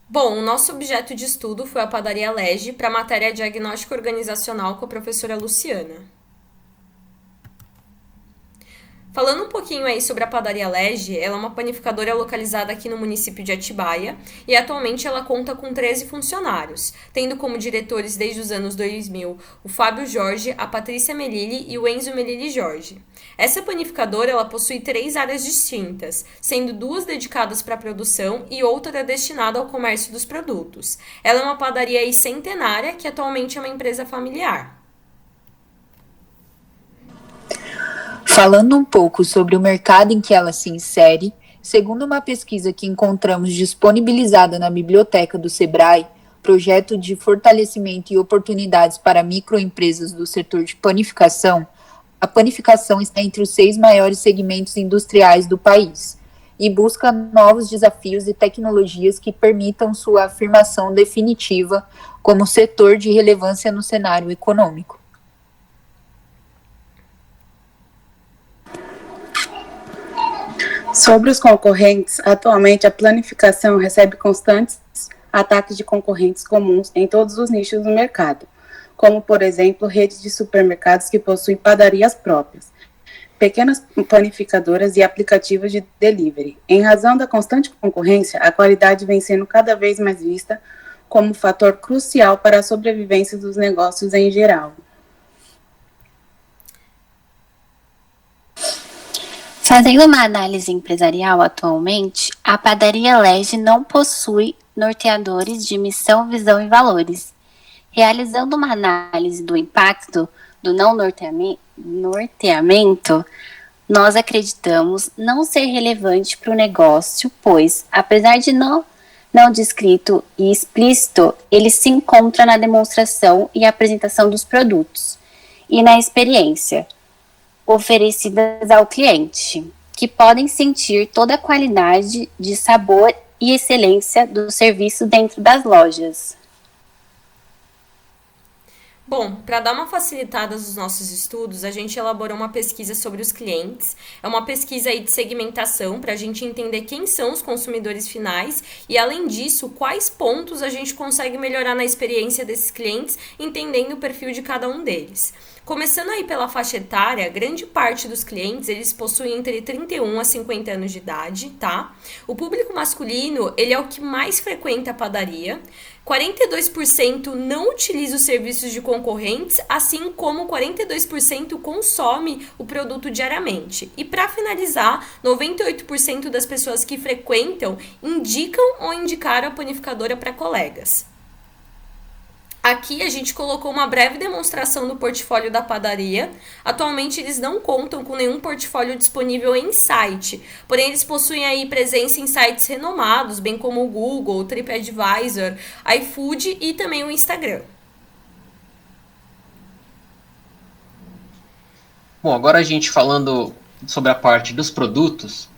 Bom, o nosso objeto de estudo foi a padaria Lege para a matéria Diagnóstico Organizacional com a professora Luciana. Falando um pouquinho aí sobre a padaria Lege, ela é uma panificadora localizada aqui no município de Atibaia e atualmente ela conta com 13 funcionários, tendo como diretores desde os anos 2000 o Fábio Jorge, a Patrícia Melilli e o Enzo Melilli Jorge. Essa panificadora ela possui 3 áreas distintas, sendo 2 dedicadas para a produção e outra destinada ao comércio dos produtos. Ela é uma padaria aí centenária que atualmente é uma empresa familiar. Falando um pouco sobre o mercado em que ela se insere, segundo uma pesquisa que encontramos disponibilizada na biblioteca do Sebrae, projeto de fortalecimento e oportunidades para microempresas do setor de panificação, a panificação está entre os 6 maiores segmentos industriais do país e busca novos desafios e tecnologias que permitam sua afirmação definitiva como setor de relevância no cenário econômico. Sobre os concorrentes, atualmente a planificação recebe constantes ataques de concorrentes comuns em todos os nichos do mercado, como, por exemplo, redes de supermercados que possuem padarias próprias, pequenas panificadoras e aplicativos de delivery. Em razão da constante concorrência, a qualidade vem sendo cada vez mais vista como fator crucial para a sobrevivência dos negócios em geral. Fazendo uma análise empresarial atualmente, a padaria Lege não possui norteadores de missão, visão e valores. Realizando uma análise do impacto do não norteamento, nós acreditamos não ser relevante para o negócio, pois, apesar de não descrito e explícito, ele se encontra na demonstração e apresentação dos produtos e na experiência oferecidas ao cliente, que podem sentir toda a qualidade de sabor e excelência do serviço dentro das lojas. Bom, para dar uma facilitada nos nossos estudos, a gente elaborou uma pesquisa sobre os clientes. É uma pesquisa aí de segmentação para a gente entender quem são os consumidores finais e, além disso, quais pontos a gente consegue melhorar na experiência desses clientes, entendendo o perfil de cada um deles. Começando aí pela faixa etária, grande parte dos clientes, eles possuem entre 31 a 50 anos de idade, tá? O público masculino, ele é o que mais frequenta a padaria. 42% não utiliza os serviços de concorrentes, assim como 42% consome o produto diariamente. E para finalizar, 98% das pessoas que frequentam indicam ou indicaram a panificadora para colegas. Aqui a gente colocou uma breve demonstração do portfólio da padaria. Atualmente eles não contam com nenhum portfólio disponível em site, porém eles possuem aí presença em sites renomados, bem como o Google, o TripAdvisor, iFood e também o Instagram. Bom, agora a gente falando sobre a parte dos produtos,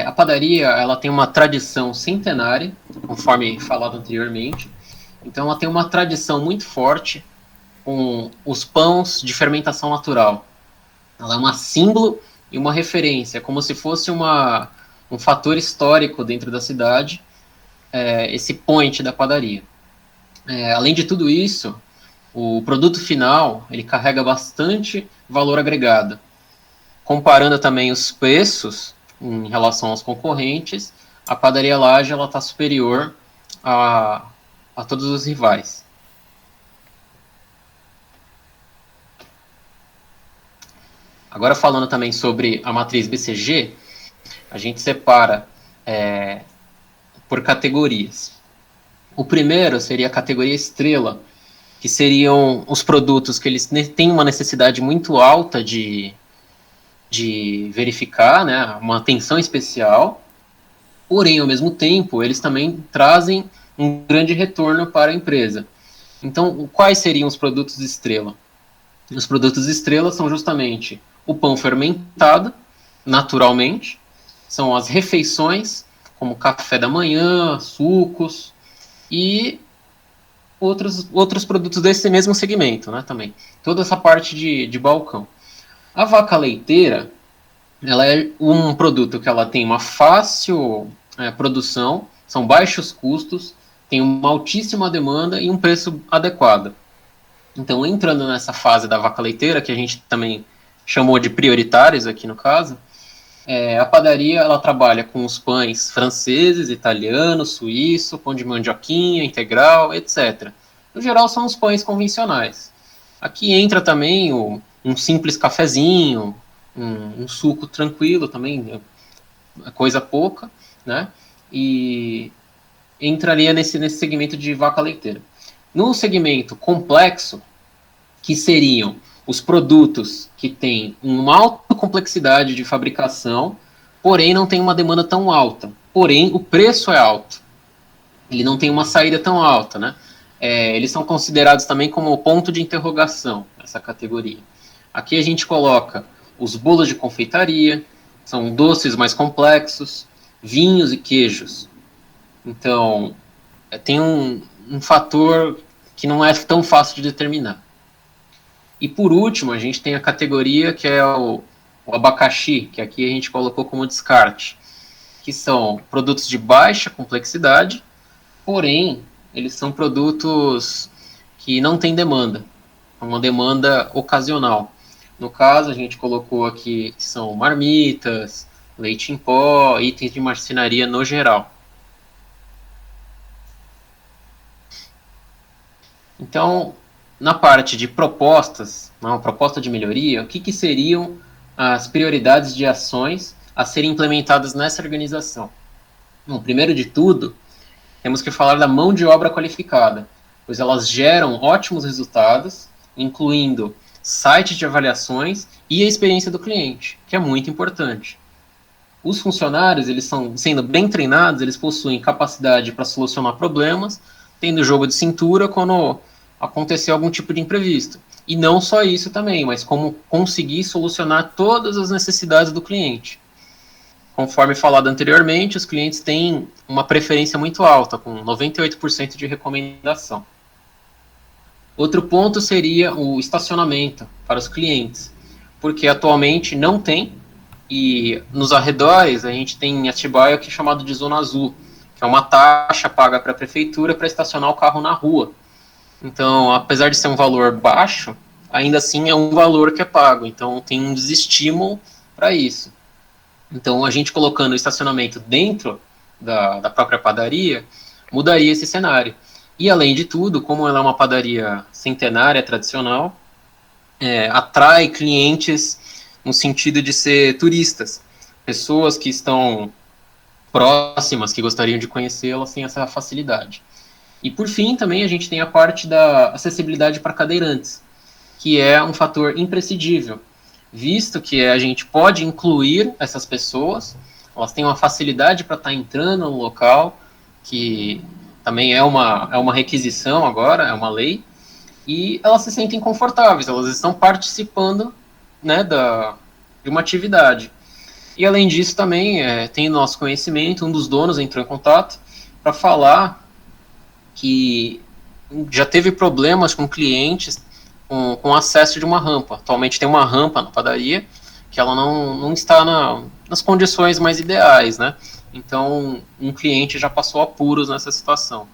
a padaria ela tem uma tradição centenária, conforme falado anteriormente. Então ela tem uma tradição muito forte com os pães de fermentação natural. Ela é uma símbolo e uma referência, como se fosse um fator histórico dentro da cidade, esse point da padaria. Além de tudo isso, o produto final ele carrega bastante valor agregado. Comparando também os preços em relação aos concorrentes, a padaria Lage está superior a todos os rivais. Agora falando também sobre a matriz BCG, a gente separa por categorias. O primeiro seria a categoria estrela, que seriam os produtos que eles têm uma necessidade muito alta de verificar, né, uma atenção especial, porém, ao mesmo tempo, eles também trazem um grande retorno para a empresa. Então, quais seriam os produtos estrela? Os produtos estrela são justamente o pão fermentado, naturalmente, são as refeições, como café da manhã, sucos, e outros produtos desse mesmo segmento, né, também. Toda essa parte de balcão. A vaca leiteira, ela é um produto que ela tem uma fácil produção, são baixos custos, tem uma altíssima demanda e um preço adequado. Então, entrando nessa fase da vaca leiteira, que a gente também chamou de prioritários aqui no caso, a padaria ela trabalha com os pães franceses, italianos, suíço, pão de mandioquinha, integral, etc. No geral, são os pães convencionais. Aqui entra também um simples cafezinho, um suco tranquilo também, coisa pouca, né? E entraria nesse segmento de vaca leiteira. No segmento complexo, que seriam os produtos que têm uma alta complexidade de fabricação, porém não tem uma demanda tão alta, porém o preço é alto, ele não tem uma saída tão alta, né? Eles são considerados também como ponto de interrogação, essa categoria. Aqui a gente coloca os bolos de confeitaria, são doces mais complexos, vinhos e queijos. Então, tem um fator que não é tão fácil de determinar. E por último, a gente tem a categoria que é o abacaxi, que aqui a gente colocou como descarte, que são produtos de baixa complexidade, porém, eles são produtos que não têm demanda, é uma demanda ocasional. No caso, a gente colocou aqui que são marmitas, leite em pó, itens de marcenaria no geral. Então, na parte de propostas, uma proposta de melhoria, o que seriam as prioridades de ações a serem implementadas nessa organização? Bom, primeiro de tudo, temos que falar da mão de obra qualificada, pois elas geram ótimos resultados, incluindo sites de avaliações e a experiência do cliente, que é muito importante. Os funcionários, eles são sendo bem treinados, eles possuem capacidade para solucionar problemas, tendo jogo de cintura quando acontecer algum tipo de imprevisto. E não só isso também, mas como conseguir solucionar todas as necessidades do cliente. Conforme falado anteriormente, os clientes têm uma preferência muito alta, com 98% de recomendação. Outro ponto seria o estacionamento para os clientes, porque atualmente não tem, e nos arredores a gente tem em Atibaia o que é chamado de Zona Azul, que é uma taxa paga para a prefeitura para estacionar o carro na rua. Então, apesar de ser um valor baixo, ainda assim é um valor que é pago, então tem um desestímulo para isso. Então, a gente colocando o estacionamento dentro da própria padaria, mudaria esse cenário. E, além de tudo, como ela é uma padaria centenária, tradicional, atrai clientes no sentido de ser turistas, pessoas que estão próximas, que gostariam de conhecê-la, sem essa facilidade. E, por fim, também a gente tem a parte da acessibilidade para cadeirantes, que é um fator imprescindível, visto que a gente pode incluir essas pessoas, elas têm uma facilidade para estar entrando no local, que também é uma requisição agora, é uma lei, e elas se sentem confortáveis, elas estão participando, né, de uma atividade. E além disso também, tem nosso conhecimento, um dos donos entrou em contato para falar que já teve problemas com clientes com acesso de uma rampa. Atualmente tem uma rampa na padaria que ela não está nas condições mais ideais, né? Então, um cliente já passou apuros nessa situação.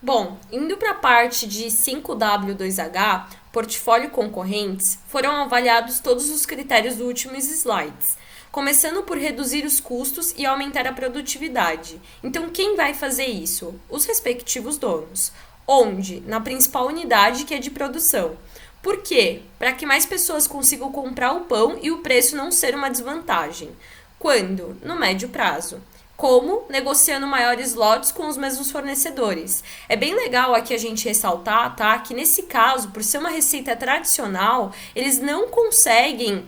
Bom, indo para a parte de 5W2H, portfólio concorrentes, foram avaliados todos os critérios dos últimos slides, começando por reduzir os custos e aumentar a produtividade. Então, quem vai fazer isso? Os respectivos donos. Onde? Na principal unidade, que é de produção. Por quê? Para que mais pessoas consigam comprar o pão e o preço não ser uma desvantagem. Quando? No médio prazo. Como? Negociando maiores lotes com os mesmos fornecedores. É bem legal aqui a gente ressaltar, tá? Que nesse caso, por ser uma receita tradicional, eles não conseguem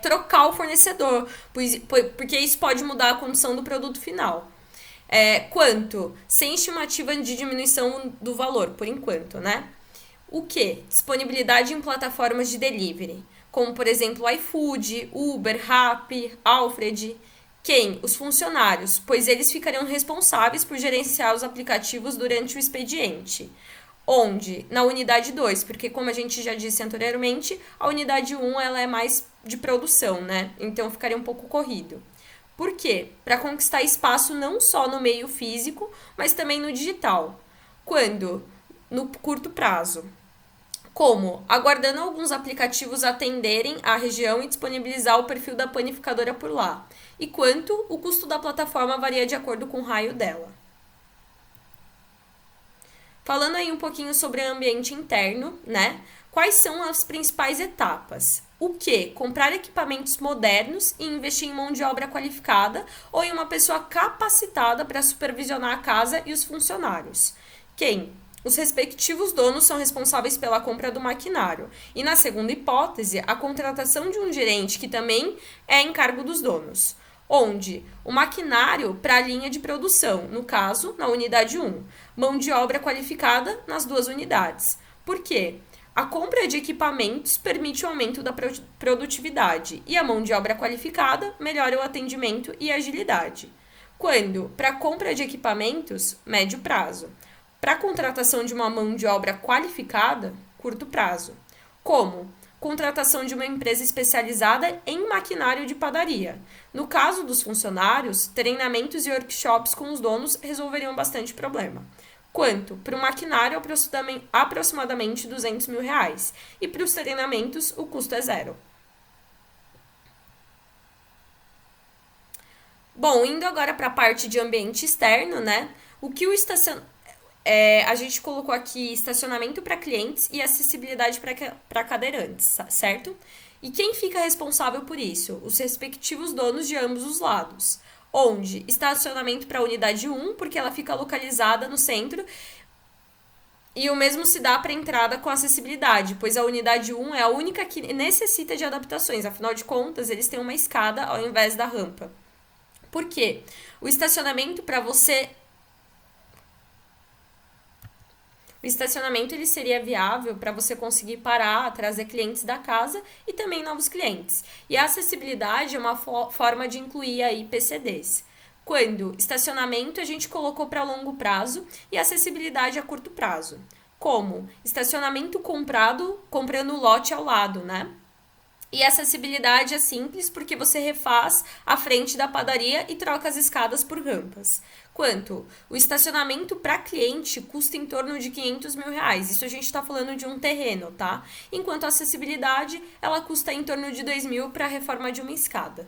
trocar o fornecedor, porque isso pode mudar a condição do produto final. Quanto? Sem estimativa de diminuição do valor, por enquanto, né? O que? Disponibilidade em plataformas de delivery, como por exemplo iFood, Uber, Rappi, Alfred. Quem? Os funcionários, pois eles ficariam responsáveis por gerenciar os aplicativos durante o expediente. Onde? Na unidade 2, porque como a gente já disse anteriormente, a unidade 1 ela é mais de produção, né? Então ficaria um pouco corrido. Por quê? Para conquistar espaço não só no meio físico, mas também no digital. Quando? No curto prazo. Como? Aguardando alguns aplicativos atenderem a região e disponibilizar o perfil da panificadora por lá. E quanto? O custo da plataforma varia de acordo com o raio dela. Falando aí um pouquinho sobre o ambiente interno, né? Quais são as principais etapas? O que? Comprar equipamentos modernos e investir em mão de obra qualificada ou em uma pessoa capacitada para supervisionar a casa e os funcionários. Quem? Os respectivos donos são responsáveis pela compra do maquinário. E na segunda hipótese, a contratação de um gerente que também é encargo dos donos. Onde o maquinário para a linha de produção, no caso, na unidade 1. Mão de obra qualificada nas duas unidades. Por quê? A compra de equipamentos permite o aumento da produtividade e a mão de obra qualificada melhora o atendimento e a agilidade. Quando? Para a compra de equipamentos, médio prazo. Para a contratação de uma mão de obra qualificada, curto prazo. Como? Contratação de uma empresa especializada em maquinário de padaria. No caso dos funcionários, treinamentos e workshops com os donos resolveriam bastante problema. Quanto? Para o maquinário, aproximadamente R$200 mil. E para os treinamentos, o custo é zero. Bom, indo agora para a parte de ambiente externo, né? O que a gente colocou aqui estacionamento para clientes e acessibilidade para cadeirantes, certo? E quem fica responsável por isso? Os respectivos donos de ambos os lados. Onde? Estacionamento para a unidade 1, porque ela fica localizada no centro, e o mesmo se dá para a entrada com acessibilidade, pois a unidade 1 é a única que necessita de adaptações, afinal de contas, eles têm uma escada ao invés da rampa. Por quê? O estacionamento para você... O estacionamento ele seria viável para você conseguir parar, trazer clientes da casa e também novos clientes. E a acessibilidade é uma forma de incluir aí PCDs. Quando estacionamento a gente colocou para longo prazo e acessibilidade a curto prazo. Como? Estacionamento comprando o lote ao lado, né? E acessibilidade é simples porque você refaz a frente da padaria e troca as escadas por rampas. Quanto? O estacionamento para cliente custa em torno de R$500 mil. Isso a gente está falando de um terreno, tá? Enquanto a acessibilidade, ela custa em torno de R$2 mil para a reforma de uma escada.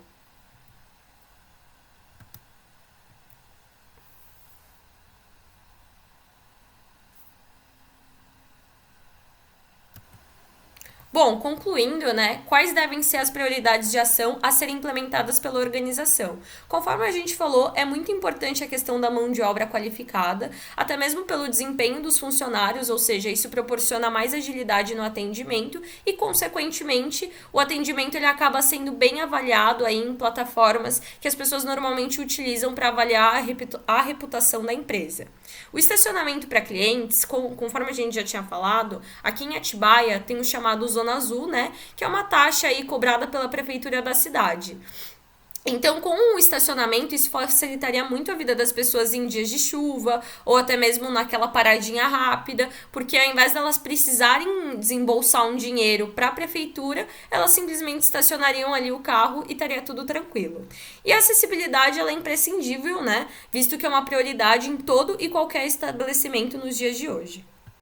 Bom, concluindo, né, quais devem ser as prioridades de ação a serem implementadas pela organização? Conforme a gente falou, é muito importante a questão da mão de obra qualificada, até mesmo pelo desempenho dos funcionários, ou seja, isso proporciona mais agilidade no atendimento e, consequentemente, o atendimento ele acaba sendo bem avaliado aí em plataformas que as pessoas normalmente utilizam para avaliar a reputação da empresa. O estacionamento para clientes, conforme a gente já tinha falado, aqui em Atibaia tem o chamado Zona Azul, né, que é uma taxa aí cobrada pela prefeitura da cidade. Então, com o estacionamento, isso facilitaria muito a vida das pessoas em dias de chuva, ou até mesmo naquela paradinha rápida, porque ao invés delas precisarem desembolsar um dinheiro para a prefeitura, elas simplesmente estacionariam ali o carro e estaria tudo tranquilo. E a acessibilidade, ela é imprescindível, né, visto que é uma prioridade em todo e qualquer estabelecimento nos dias de hoje.